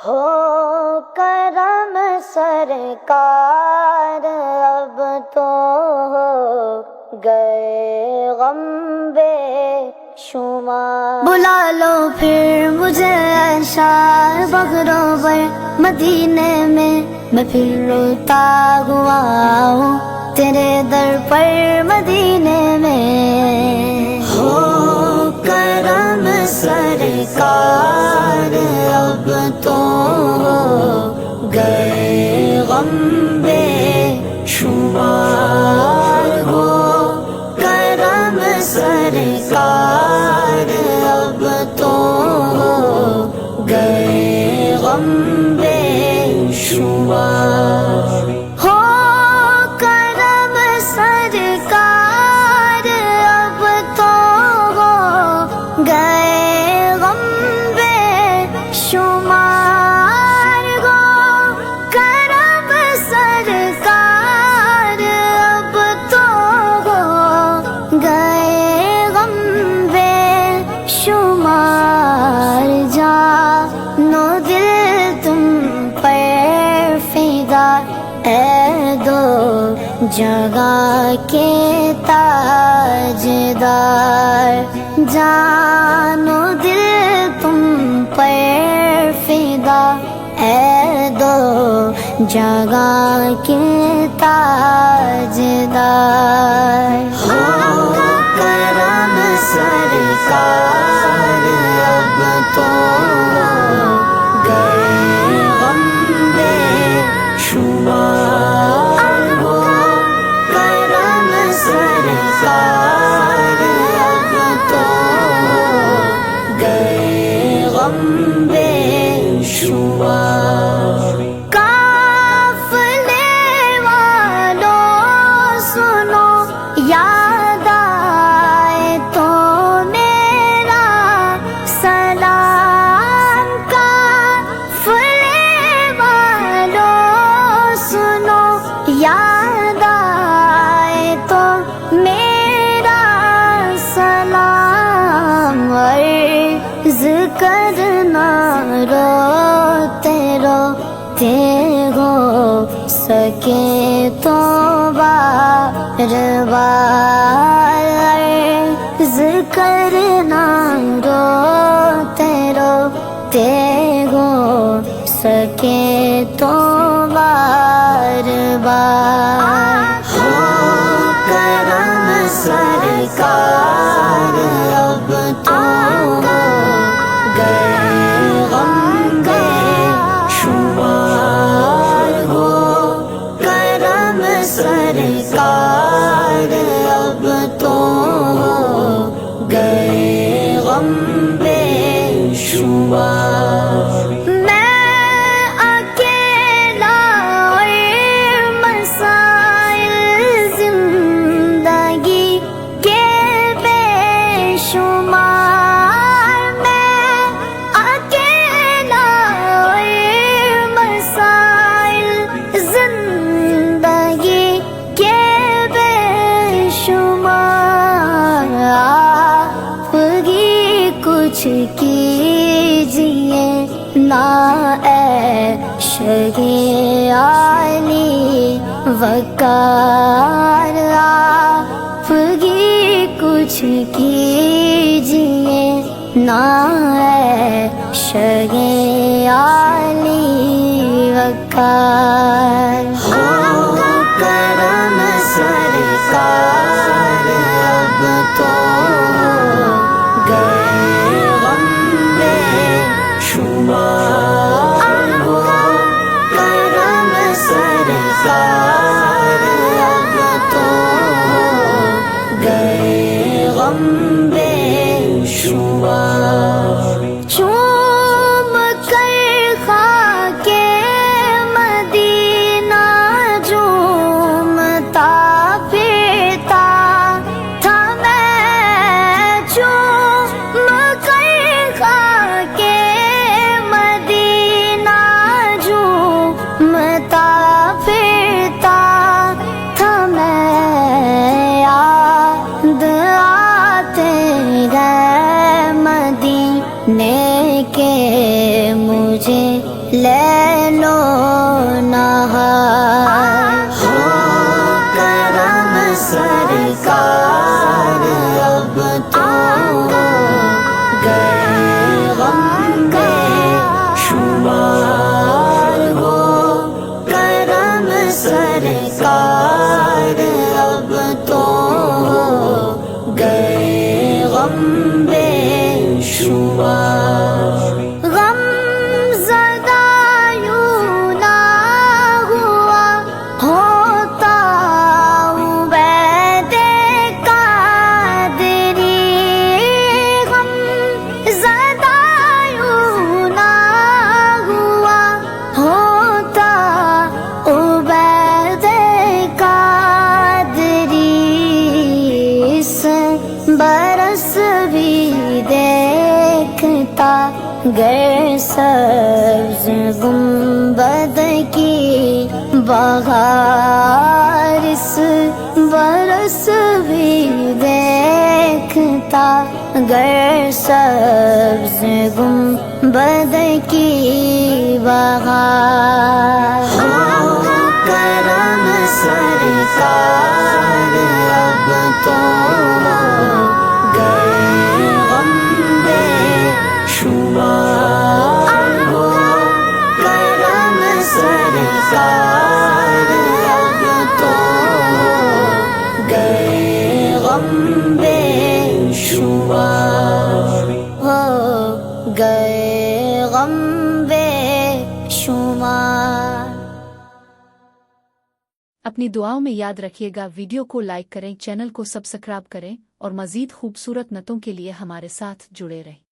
ہو کرم سرکار اب تو ہو گئے غم بے شمار، بلا لو پھر مجھے شار بغروں پر مدینے میں پھر روتا ہوا ہوں تیرے در پر مدینے میں۔ ہو کرم سرکار اب تو ہو گئے غم بے شمار، ہو کرم سرکار اب تو ہو گئے غم بے شمار۔ ہو کرم سرکار اب تو ہو گئے غم بے شمار، ہو کرم سرکار اب تو ہو گئے غم بے شمار۔ جانو دل تم پر فدا اے دو جگہ کے تاجدار، جانو دل تم پر فدا اے دو جگہ کے تاجدار۔ ہو کرم سرکار اب تو ہو گئے غم بے شمار، ہو کرم سرکار اب تو ہو گئے غم بے شمار۔ قافلے والوں سنو یاد آئے تو میرا سلام، قافلے والوں سنو یاد آئے تو میرا سلام، عرض کرنا روتے روتے ہو سکے تو بار بار، عرض کرنا روتے روتے ہو سکے تو بار بار۔ ہو کرم سرکار اب تو ہو گئے غم بے شمار، ہو کرم سرکار اب تو ہو گئے غم بے شمار۔ میں اکیلا اور مسائل زندگی کے بے شمار، میں اکیلا اور مسائل زندگی کے بے شمار، آپ ہی کچھ کیجیے نا اے شگے عالی وقار، آپ ہی کچھ کیجیے نا اے شگے عالی وقار۔ ہو کرم سرکار اب تو ہو گئے غم بے شمار، ہو کرم سرکار اب تو ہو گئے غم بے شمار۔ چوم کر خاکے مدینہ لیلو نہار ہو کرم سرکار اب تو گئے غم بے شمار ہو کرم سرکار اب تو گئے غم بے شمار غم زدہ یوں نہ ہوا ہوتا عبید قادری غم زدہ یوں نہ ہوا ہوتا عبید قادری اس برس بھی دیکھتا گر سبز گنبد کی بہار اس برس بھی دیکھتا گر سبز گنبد کی بہار کرم سرکار اب تو گئے غم بے شمار ہو کرم سرکار اب تو گئے غم بے شمار ہو گئے غم بے شمار۔ اپنی دعاؤں میں یاد رکھیے گا، ویڈیو کو لائک کریں، چینل کو سبسکرائب کریں اور مزید خوبصورت نعتوں کے لیے ہمارے ساتھ جڑے رہیں۔